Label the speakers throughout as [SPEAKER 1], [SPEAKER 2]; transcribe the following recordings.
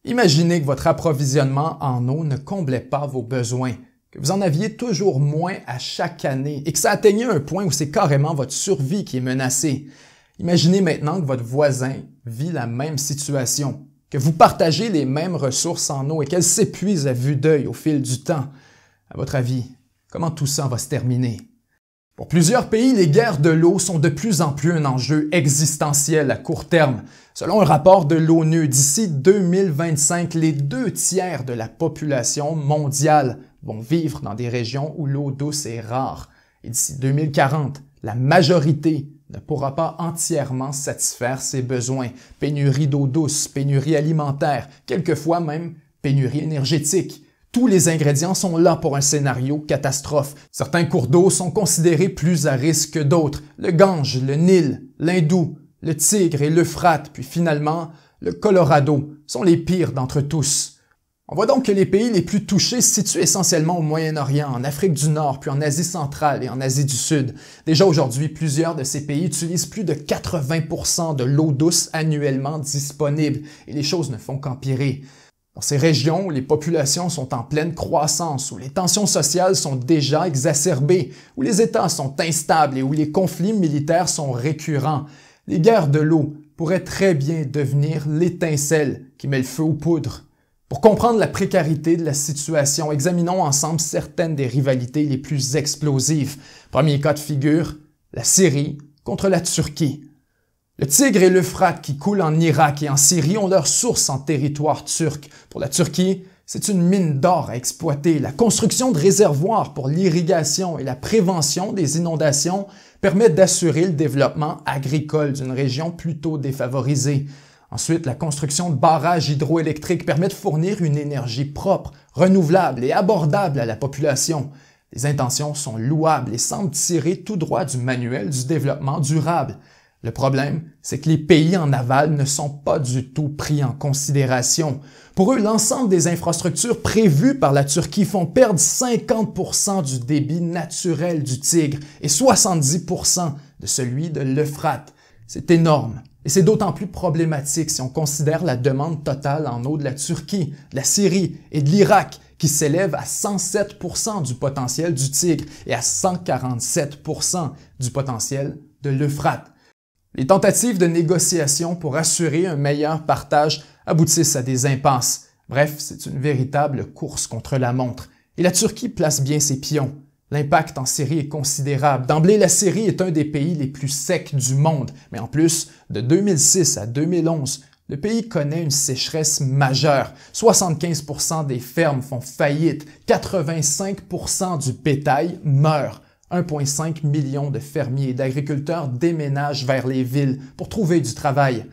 [SPEAKER 1] Imaginez que votre approvisionnement en eau ne comblait pas vos besoins, que vous en aviez toujours moins à chaque année et que ça atteignait un point où c'est carrément votre survie qui est menacée. Imaginez maintenant que votre voisin vit la même situation, que vous partagez les mêmes ressources en eau et qu'elle s'épuise à vue d'œil au fil du temps. À votre avis, comment tout ça va se terminer? Pour plusieurs pays, les guerres de l'eau sont de plus en plus un enjeu existentiel à court terme. Selon un rapport de l'ONU, d'ici 2025, les 2/3 de la population mondiale vont vivre dans des régions où l'eau douce est rare. Et d'ici 2040, la majorité ne pourra pas entièrement satisfaire ses besoins. Pénurie d'eau douce, pénurie alimentaire, quelquefois même pénurie énergétique. Tous les ingrédients sont là pour un scénario catastrophe. Certains cours d'eau sont considérés plus à risque que d'autres. Le Gange, le Nil, l'Indou, le Tigre et l'Euphrate, puis finalement le Colorado sont les pires d'entre tous. On voit donc que les pays les plus touchés se situent essentiellement au Moyen-Orient, en Afrique du Nord, puis en Asie centrale et en Asie du Sud. Déjà aujourd'hui, plusieurs de ces pays utilisent plus de 80% de l'eau douce annuellement disponible et les choses ne font qu'empirer. Dans ces régions où les populations sont en pleine croissance, où les tensions sociales sont déjà exacerbées, où les États sont instables et où les conflits militaires sont récurrents, les guerres de l'eau pourraient très bien devenir l'étincelle qui met le feu aux poudres. Pour comprendre la précarité de la situation, examinons ensemble certaines des rivalités les plus explosives. Premier cas de figure, la Syrie contre la Turquie. Le Tigre et l'Euphrate qui coulent en Irak et en Syrie ont leur source en territoire turc. Pour la Turquie, c'est une mine d'or à exploiter. La construction de réservoirs pour l'irrigation et la prévention des inondations permettent d'assurer le développement agricole d'une région plutôt défavorisée. Ensuite, la construction de barrages hydroélectriques permet de fournir une énergie propre, renouvelable et abordable à la population. Les intentions sont louables et semblent tirer tout droit du manuel du développement durable. Le problème, c'est que les pays en aval ne sont pas du tout pris en considération. Pour eux, l'ensemble des infrastructures prévues par la Turquie font perdre 50% du débit naturel du Tigre et 70% de celui de l'Euphrate. C'est énorme. Et c'est d'autant plus problématique si on considère la demande totale en eau de la Turquie, de la Syrie et de l'Irak, qui s'élève à 107% du potentiel du Tigre et à 147% du potentiel de l'Euphrate. Les tentatives de négociation pour assurer un meilleur partage aboutissent à des impasses. Bref, c'est une véritable course contre la montre. Et la Turquie place bien ses pions. L'impact en Syrie est considérable. D'emblée, la Syrie est un des pays les plus secs du monde. Mais en plus, de 2006 à 2011, le pays connaît une sécheresse majeure. 75% des fermes font faillite. 85% du bétail meurt. 1,5 million de fermiers et d'agriculteurs déménagent vers les villes pour trouver du travail.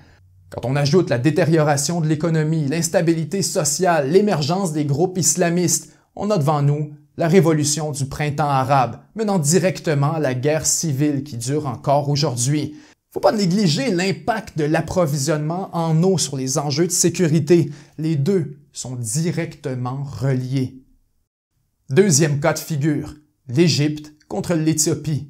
[SPEAKER 1] Quand on ajoute la détérioration de l'économie, l'instabilité sociale, l'émergence des groupes islamistes, on a devant nous la révolution du printemps arabe, menant directement à la guerre civile qui dure encore aujourd'hui. Faut pas négliger l'impact de l'approvisionnement en eau sur les enjeux de sécurité. Les deux sont directement reliés. Deuxième cas de figure, l'Égypte contre l'Éthiopie.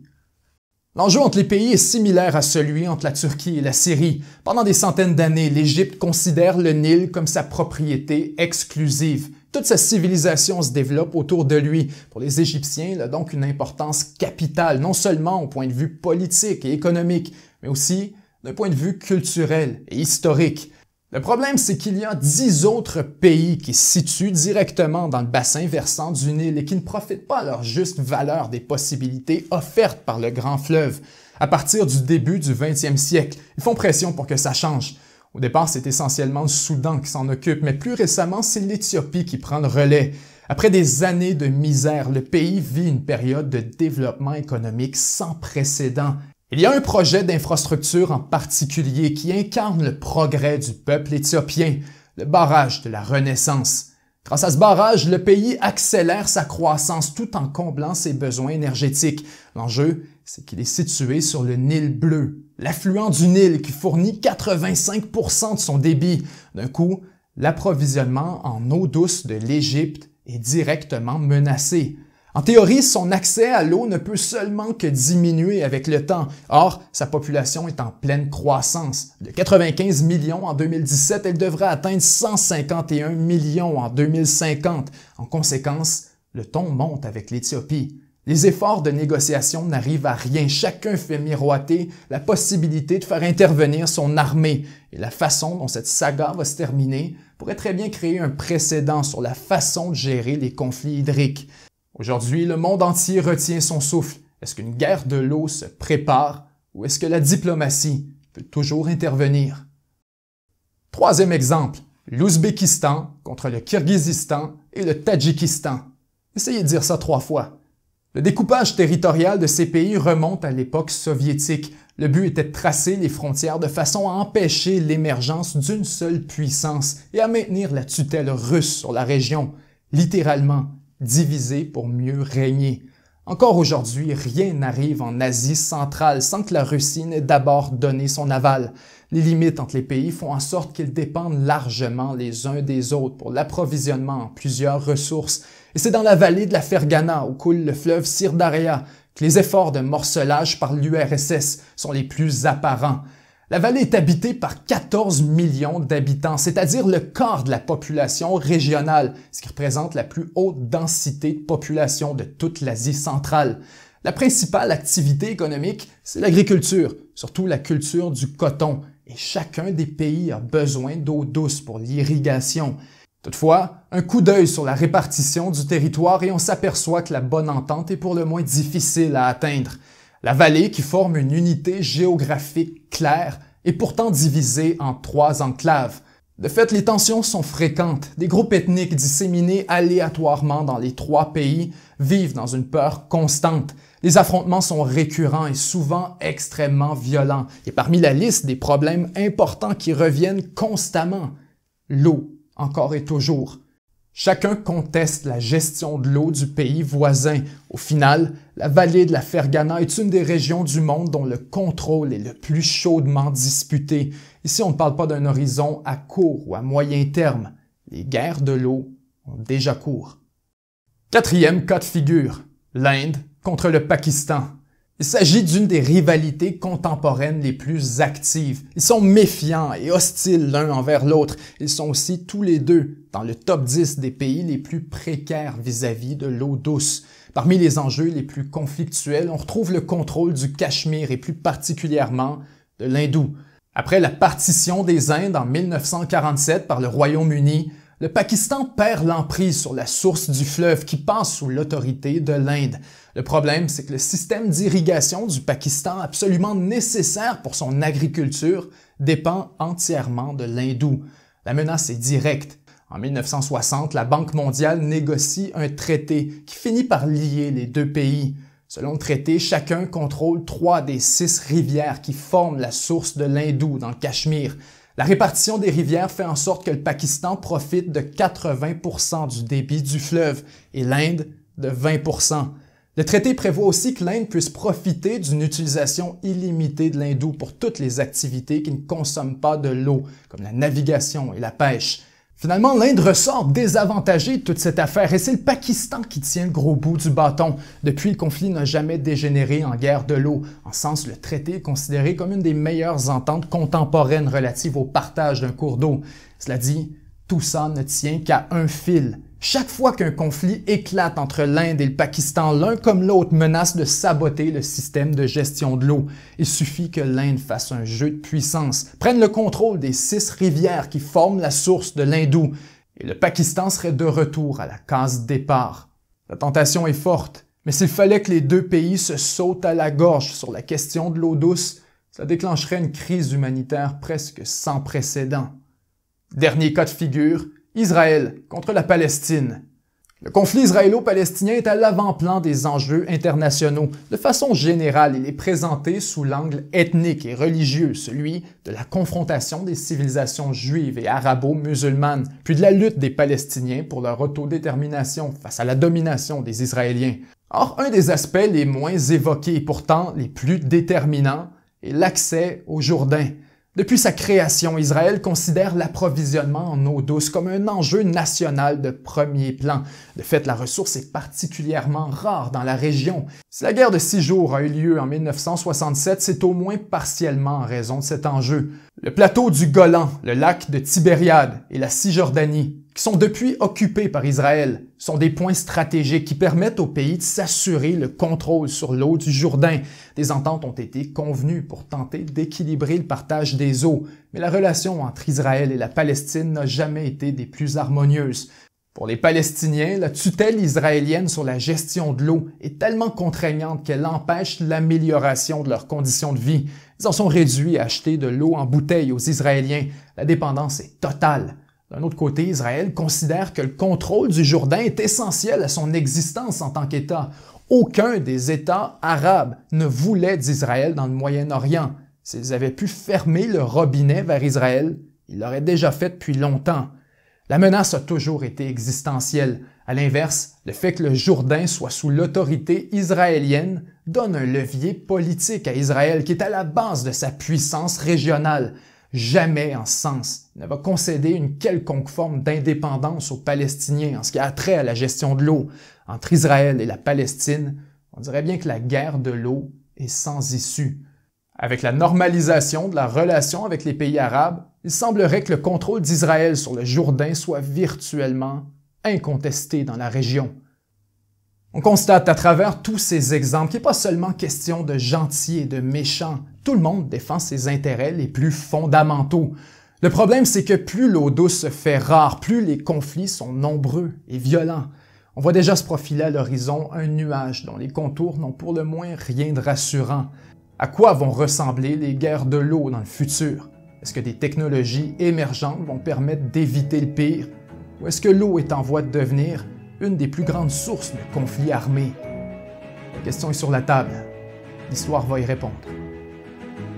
[SPEAKER 1] L'enjeu entre les pays est similaire à celui entre la Turquie et la Syrie. Pendant des centaines d'années, l'Égypte considère le Nil comme sa propriété exclusive. Toute sa civilisation se développe autour de lui. Pour les Égyptiens, il a donc une importance capitale, non seulement au point de vue politique et économique, mais aussi d'un point de vue culturel et historique. Le problème, c'est qu'il y a 10 autres pays qui se situent directement dans le bassin versant du Nil et qui ne profitent pas à leur juste valeur des possibilités offertes par le grand fleuve. À partir du début du 20e siècle, ils font pression pour que ça change. Au départ, c'est essentiellement le Soudan qui s'en occupe, mais plus récemment, c'est l'Éthiopie qui prend le relais. Après des années de misère, le pays vit une période de développement économique sans précédent. Il y a un projet d'infrastructure en particulier qui incarne le progrès du peuple éthiopien, le barrage de la Renaissance. Grâce à ce barrage, le pays accélère sa croissance tout en comblant ses besoins énergétiques. L'enjeu, c'est qu'il est situé sur le Nil bleu, l'affluent du Nil qui fournit 85% de son débit. D'un coup, l'approvisionnement en eau douce de l'Égypte est directement menacé. En théorie, son accès à l'eau ne peut seulement que diminuer avec le temps. Or, sa population est en pleine croissance. De 95 millions en 2017, elle devrait atteindre 151 millions en 2050. En conséquence, le ton monte avec l'Éthiopie. Les efforts de négociation n'arrivent à rien. Chacun fait miroiter la possibilité de faire intervenir son armée. Et la façon dont cette saga va se terminer pourrait très bien créer un précédent sur la façon de gérer les conflits hydriques. Aujourd'hui, le monde entier retient son souffle. Est-ce qu'une guerre de l'eau se prépare ou est-ce que la diplomatie peut toujours intervenir? Troisième exemple, l'Ouzbékistan contre le Kirghizistan et le Tadjikistan. Essayez de dire ça 3 fois. Le découpage territorial de ces pays remonte à l'époque soviétique. Le but était de tracer les frontières de façon à empêcher l'émergence d'une seule puissance et à maintenir la tutelle russe sur la région, littéralement diviser pour mieux régner. Encore aujourd'hui, rien n'arrive en Asie centrale sans que la Russie n'ait d'abord donné son aval. Les limites entre les pays font en sorte qu'ils dépendent largement les uns des autres pour l'approvisionnement en plusieurs ressources. Et c'est dans la vallée de la Fergana, où coule le fleuve Syrdarya, que les efforts de morcelage par l'URSS sont les plus apparents. La vallée est habitée par 14 millions d'habitants, c'est-à-dire le quart de la population régionale, ce qui représente la plus haute densité de population de toute l'Asie centrale. La principale activité économique, c'est l'agriculture, surtout la culture du coton, et chacun des pays a besoin d'eau douce pour l'irrigation. Toutefois, un coup d'œil sur la répartition du territoire et on s'aperçoit que la bonne entente est pour le moins difficile à atteindre. La vallée, qui forme une unité géographique claire, est pourtant divisée en 3 enclaves. De fait, les tensions sont fréquentes. Des groupes ethniques disséminés aléatoirement dans les 3 pays vivent dans une peur constante. Les affrontements sont récurrents et souvent extrêmement violents. Et parmi la liste des problèmes importants qui reviennent constamment, l'eau, encore et toujours. Chacun conteste la gestion de l'eau du pays voisin. Au final, la vallée de la Fergana est une des régions du monde dont le contrôle est le plus chaudement disputé. Ici, on ne parle pas d'un horizon à court ou à moyen terme. Les guerres de l'eau ont déjà cours. 4e cas de figure, l'Inde contre le Pakistan. Il s'agit d'une des rivalités contemporaines les plus actives. Ils sont méfiants et hostiles l'un envers l'autre. Ils sont aussi tous les deux dans le top 10 des pays les plus précaires vis-à-vis de l'eau douce. Parmi les enjeux les plus conflictuels, on retrouve le contrôle du Cachemire et plus particulièrement de l'Hindou. Après la partition des Indes en 1947 par le Royaume-Uni, le Pakistan perd l'emprise sur la source du fleuve qui passe sous l'autorité de l'Inde. Le problème, c'est que le système d'irrigation du Pakistan, absolument nécessaire pour son agriculture, dépend entièrement de l'hindou. La menace est directe. En 1960, la Banque mondiale négocie un traité qui finit par lier les 2 pays. Selon le traité, chacun contrôle 3 des 6 rivières qui forment la source de l'Hindou dans le Cachemire. La répartition des rivières fait en sorte que le Pakistan profite de 80% du débit du fleuve et l'Inde de 20%. Le traité prévoit aussi que l'Inde puisse profiter d'une utilisation illimitée de l'hindou pour toutes les activités qui ne consomment pas de l'eau, comme la navigation et la pêche. Finalement, l'Inde ressort désavantagée de toute cette affaire et c'est le Pakistan qui tient le gros bout du bâton. Depuis, le conflit n'a jamais dégénéré en guerre de l'eau. En ce sens, le traité est considéré comme une des meilleures ententes contemporaines relatives au partage d'un cours d'eau. Cela dit, tout ça ne tient qu'à un fil. Chaque fois qu'un conflit éclate entre l'Inde et le Pakistan, l'un comme l'autre menace de saboter le système de gestion de l'eau. Il suffit que l'Inde fasse un jeu de puissance, prenne le contrôle des 6 rivières qui forment la source de l'Hindou, et le Pakistan serait de retour à la case départ. La tentation est forte, mais s'il fallait que les 2 pays se sautent à la gorge sur la question de l'eau douce, ça déclencherait une crise humanitaire presque sans précédent. Dernier cas de figure, Israël contre la Palestine. Le conflit israélo-palestinien est à l'avant-plan des enjeux internationaux. De façon générale, il est présenté sous l'angle ethnique et religieux, celui de la confrontation des civilisations juives et arabo-musulmanes, puis de la lutte des Palestiniens pour leur autodétermination face à la domination des Israéliens. Or, un des aspects les moins évoqués et pourtant les plus déterminants est l'accès au Jourdain. Depuis sa création, Israël considère l'approvisionnement en eau douce comme un enjeu national de premier plan. De fait, la ressource est particulièrement rare dans la région. Si la guerre de 6 jours a eu lieu en 1967, c'est au moins partiellement en raison de cet enjeu. Le plateau du Golan, le lac de Tibériade et la Cisjordanie, qui sont depuis occupés par Israël, sont des points stratégiques qui permettent au pays de s'assurer le contrôle sur l'eau du Jourdain. Des ententes ont été convenues pour tenter d'équilibrer le partage des eaux, mais la relation entre Israël et la Palestine n'a jamais été des plus harmonieuses. Pour les Palestiniens, la tutelle israélienne sur la gestion de l'eau est tellement contraignante qu'elle empêche l'amélioration de leurs conditions de vie. Ils en sont réduits à acheter de l'eau en bouteille aux Israéliens. La dépendance est totale. D'un autre côté, Israël considère que le contrôle du Jourdain est essentiel à son existence en tant qu'État. Aucun des États arabes ne voulait d'Israël dans le Moyen-Orient. S'ils avaient pu fermer le robinet vers Israël, ils l'auraient déjà fait depuis longtemps. La menace a toujours été existentielle. À l'inverse, le fait que le Jourdain soit sous l'autorité israélienne donne un levier politique à Israël qui est à la base de sa puissance régionale. Jamais en sens ne va concéder une quelconque forme d'indépendance aux Palestiniens en ce qui a trait à la gestion de l'eau. Entre Israël et la Palestine, on dirait bien que la guerre de l'eau est sans issue. Avec la normalisation de la relation avec les pays arabes, il semblerait que le contrôle d'Israël sur le Jourdain soit virtuellement incontesté dans la région. On constate à travers tous ces exemples qu'il n'est pas seulement question de gentils et de méchants. Tout le monde défend ses intérêts les plus fondamentaux. Le problème, c'est que plus l'eau douce se fait rare, plus les conflits sont nombreux et violents. On voit déjà se profiler à l'horizon un nuage dont les contours n'ont pour le moins rien de rassurant. À quoi vont ressembler les guerres de l'eau dans le futur? Est-ce que des technologies émergentes vont permettre d'éviter le pire? Ou est-ce que l'eau est en voie de devenir une des plus grandes sources de conflits armés? La question est sur la table. L'histoire va y répondre.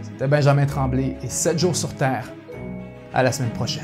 [SPEAKER 1] C'était Benjamin Tremblay et 7 jours sur Terre. À la semaine prochaine.